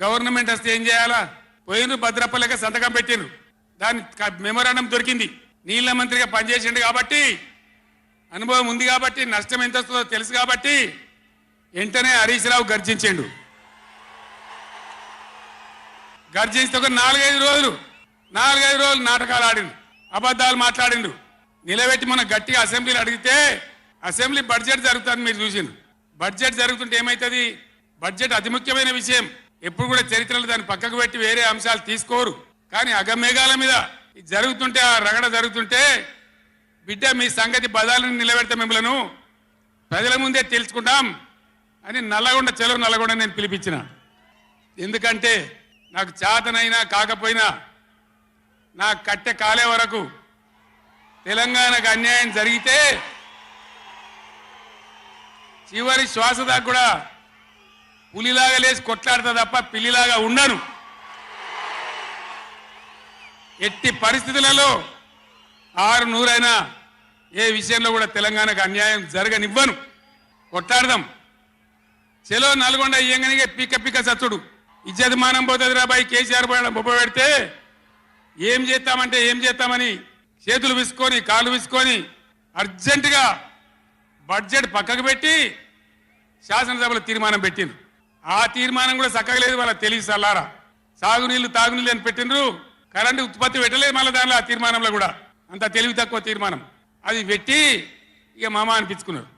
Government వస్తే ఏం చేయాలా? పోయిన భద్రపల్లెక సంతకం పెట్టిండ్రు, దాని మెమోరాండం దొరికింది. నీళ్ల మంత్రిగా పనిచేసిండు కాబట్టి, అనుభవం ఉంది కాబట్టి, నష్టం ఎంత వస్తుందో తెలుసు కాబట్టి వెంటనే హరీష్ రావు గర్జించిండు. గర్జిస్తే ఒక 4-5 రోజులు నాటకాలు ఆడిండు, అబద్ధాలు మాట్లాడిండు. నిలబెట్టి మన గట్టిగా అసెంబ్లీలో అడిగితే అసెంబ్లీ బడ్జెట్ జరుగుతుంది. మీరు చూసిండ్రు. బడ్జెట్ జరుగుతుంటే ఏమవుతుంది? బడ్జెట్ అతి ముఖ్యమైన విషయం. ఎప్పుడు కూడా చరిత్రలో దాన్ని పక్కకు పెట్టి వేరే అంశాలు తీసుకోరు. కానీ అగమేఘాల మీద జరుగుతుంటే, ఆ రగడ జరుగుతుంటే, బిడ్డ మీ సంగతి బదాలను నిలబెడతా, మిమ్మలను ప్రజల ముందే తెలుసుకుంటాం అని నల్లగొండ చెలో నల్లగొండ నేను పిలిపించిన. ఎందుకంటే నాకు చేతనైనా కాకపోయినా నా కట్టె కాలే వరకు తెలంగాణకు అన్యాయం జరిగితే చివరి శ్వాస దాకా కూడా పులిలాగా లేచి కొట్లాడతా తప్ప పిల్లిలాగా ఉండను. ఎట్టి పరిస్థితులలో 600 ఏ విషయంలో కూడా తెలంగాణకు అన్యాయం జరగనివ్వను. కొట్లాడదాం. చెలో నల్గొండ ఇయ్యంగానే పిక్క సచ్చుడు ఇజ్జత్ మానం పోతుంది రాబాయి. కేసీఆర్ బొబ్బ పెడితే ఏం చేస్తామంటే ఏం చేస్తామని చేతులు విసుకొని కాళ్ళు విసుకొని అర్జెంటుగా బడ్జెట్ పక్కకు పెట్టి శాసనసభలో తీర్మానం పెట్టిండ్రు. ఆ తీర్మానం కూడా చక్కగలేదు. వాళ్ళ తెలివి సల్లారా. సాగునీళ్ళు తాగునీళ్ళు అని పెట్టిండ్రు, కరెంటు ఉత్పత్తి పెట్టలేదు. మళ్ళీ దానిలో ఆ తీర్మానంలో కూడా అంత తెలివి తక్కువ తీర్మానం అది పెట్టి ఇక మామ అనిపించుకున్నారు.